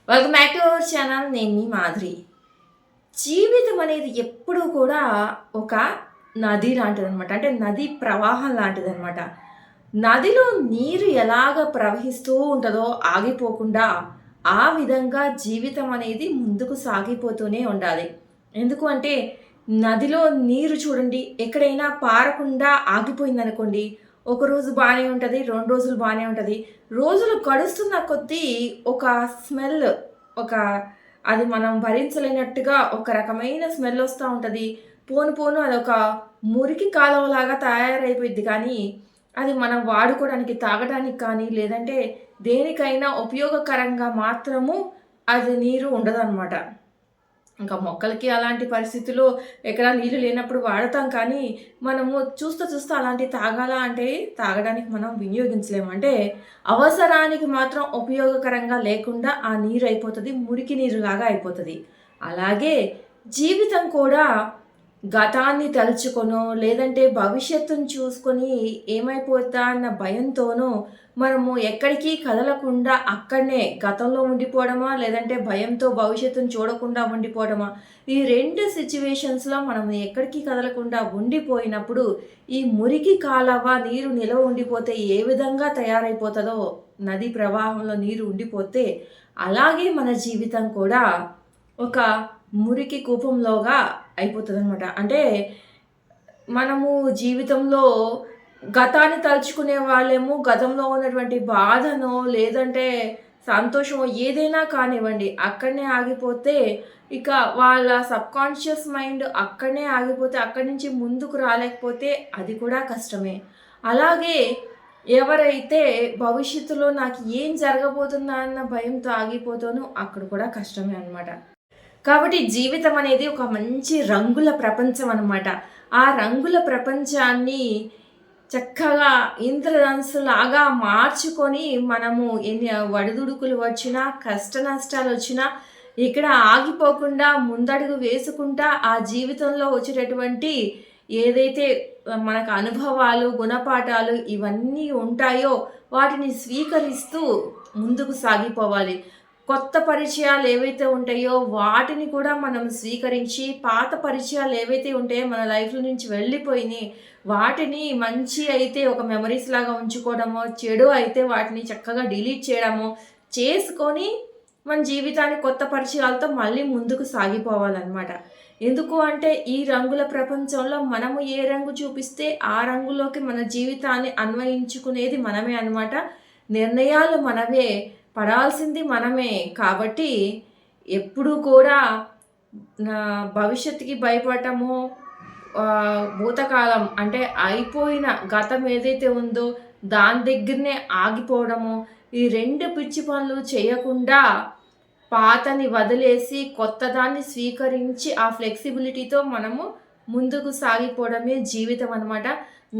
Welcome back to our channel. నేను మీ మాధురి. జీవితం అనేది ఎప్పుడూ కూడా ఒక నది లాంటిదనమాట. అంటే నది ప్రవాహం లాంటిదనమాట. నదిలో నీరు ఎలాగ ప్రవహిస్తూ ఉంటుందో ఆగిపోకుండా, ఆ విధంగా జీవితం అనేది ముందుకు సాగిపోతూనే ఉండాలి. ఎందుకు అంటే నదిలో నీరు చూడండి, ఎక్కడైనా పారకుండా ఆగిపోయిందనుకోండి, ఒకరోజు బాగానే ఉంటుంది, 2 రోజులు బాగానే ఉంటుంది. రోజులు గడుస్తున్న కొద్దీ ఒక స్మెల్, ఒక అది మనం భరించలేనట్టుగా ఒక రకమైన స్మెల్ వస్తూ ఉంటుంది. పోను పోను అదొక మురికి కాలువలాగా తయారైపోయిద్ది. కానీ అది మనం వాడుకోవడానికి, తాగడానికి కానీ, లేదంటే దేనికైనా ఉపయోగకరంగా మాత్రము అది నీరు ఉండదనమాట. ఇంకా మొక్కలకి అలాంటి పరిస్థితుల్లో ఎక్కడ నీళ్ళు లేనప్పుడు వాడతాం. కానీ మనము చూస్తూ చూస్తూ అలాంటివి తాగాలా అంటే తాగడానికి మనం వినియోగించలేము. అంటే అవసరానికి మాత్రం ఉపయోగకరంగా లేకుండా ఆ నీరు అయిపోతుంది, మురికి నీరులాగా అయిపోతుంది. అలాగే జీవితం కూడా గతాన్ని తలుచుకొనో, లేదంటే భవిష్యత్తును చూసుకొని ఏమైపోతా అన్న భయంతోనో మనము ఎక్కడికి కదలకుండా అక్కడనే గతంలో ఉండిపోవడమా, లేదంటే భయంతో భవిష్యత్తును చూడకుండా ఉండిపోవడమా, ఈ 2 సిచ్యువేషన్స్‌లో మనం ఎక్కడికి కదలకుండా ఉండిపోయినప్పుడు ఈ మురికి కాలవ నీరు నిలవ ఉండిపోతే ఏ విధంగా తయారైపోతుందో, నది ప్రవాహంలో నీరు ఉండిపోతే అలాగే మన జీవితం కూడా ఒక మురికి కూపంలోగా అయిపోతుందనమాట. అంటే మనము జీవితంలో గతాన్ని తలుచుకునే వాళ్ళేమో గతంలో ఉన్నటువంటి బాధనో, లేదంటే సంతోషమో ఏదైనా కానివ్వండి అక్కడనే ఆగిపోతే, ఇక వాళ్ళ సబ్‌కాన్షియస్ మైండ్ అక్కడనే ఆగిపోతే, అక్కడి నుంచి ముందుకు రాలేకపోతే అది కూడా కష్టమే. అలాగే ఎవరైతే భవిష్యత్తులో నాకు ఏం జరగబోతుందా అన్న భయంతో ఆగిపోతానో అక్కడ కూడా కష్టమే అనమాట. కాబట్టి జీవితం అనేది ఒక మంచి రంగుల ప్రపంచం అనమాట. ఆ రంగుల ప్రపంచాన్ని చక్కగా ఇంద్రధనుస్సులాగా మార్చుకొని మనము ఎన్ని ఒడిదుడుకులు వచ్చినా, కష్ట నష్టాలొచ్చినా ఇక్కడ ఆగిపోకుండా ముందడుగు వేసుకుంటా ఆ జీవితంలో వచ్చేటటువంటి ఏదైతే మనకు అనుభవాలు, గుణపాఠాలు ఇవన్నీ ఉంటాయో వాటిని స్వీకరిస్తూ ముందుకు సాగిపోవాలి. కొత్త పరిచయాలు ఏవైతే ఉంటాయో వాటిని కూడా మనం స్వీకరించి, పాత పరిచయాలు ఏవైతే ఉంటాయో మన లైఫ్‌లో నుంచి వెళ్ళిపోయినాయి వాటిని మంచి అయితే ఒక మెమరీస్ లాగా ఉంచుకోవడమో, చెడు అయితే వాటిని చక్కగా డిలీట్ చేయడమో చేసుకొని మన జీవితాన్ని కొత్త పరిచయాలతో మళ్ళీ ముందుకు సాగిపోవాలన్నమాట. ఎందుకు అంటే ఈ రంగుల ప్రపంచంలో మనము ఏ రంగు చూపిస్తే ఆ రంగులోకి మన జీవితాన్ని అన్వయించుకునేది మనమే అన్నమాట. నిర్ణయాలు మనమే, పడాల్సింది మనమే. కాబట్టి ఎప్పుడూ కూడా నా భవిష్యత్తుకి భయపడటము, భూతకాలం అంటే అయిపోయిన గతం ఏదైతే ఉందో దాని దగ్గరనే ఆగిపోవడము, ఈ 2 పిచ్చి పనులు చేయకుండా పాతని వదిలేసి కొత్తదాన్ని స్వీకరించి ఆ ఫ్లెక్సిబిలిటీతో మనము ముందుకు సాగిపోవడమే జీవితం అనమాట.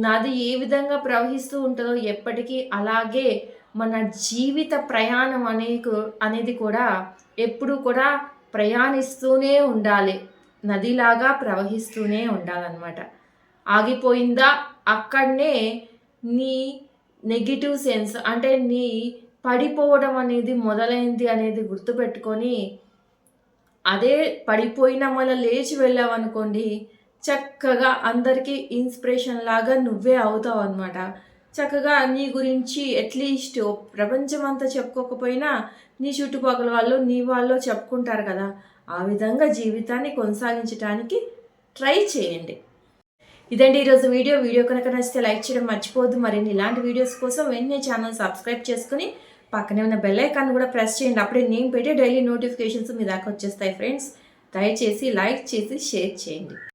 నది ఏ విధంగా ప్రవహిస్తూ ఉంటుందో ఎప్పటికీ అలాగే మన జీవిత ప్రయాణం అనేది కూడా ఎప్పుడూ కూడా ప్రయాణిస్తూనే ఉండాలి. నదిలాగా ప్రవహిస్తూనే ఉండాలన్నమాట. ఆగిపోయిందా అక్కడనే నీ నెగెటివ్ సెన్స్ అంటే నీ పడిపోవడం అనేది మొదలైంది అనేది గుర్తుపెట్టుకొని, అదే పడిపోయిన మళ్ళీ లేచి వెళ్ళావనుకోండి, చక్కగా అందరికీ ఇన్స్పిరేషన్ లాగా నువ్వే అవుతావు అనమాట. చక్కగా నీ గురించి అట్లీస్ట్ ప్రపంచం అంతా చెప్పుకోకపోయినా నీ చుట్టుపక్కల వాళ్ళు, నీ వాళ్ళు చెప్పుకుంటారు కదా. ఆ విధంగా జీవితాన్ని కొనసాగించడానికి ట్రై చేయండి. ఇదండి ఈరోజు వీడియో. వీడియో కనుక నచ్చితే లైక్ చేయడం మర్చిపోవద్దు. మరిన్ని ఇలాంటి వీడియోస్ కోసం వెంటనే ఛానల్ సబ్స్క్రైబ్ చేసుకుని పక్కనే ఉన్న బెల్ ఐకాన్ కూడా ప్రెస్ చేయండి. అప్పుడే నేను పెట్టే డైలీ నోటిఫికేషన్స్ మీ దాకా వచ్చేస్తాయి ఫ్రెండ్స్. దయచేసి లైక్ చేసి షేర్ చేయండి.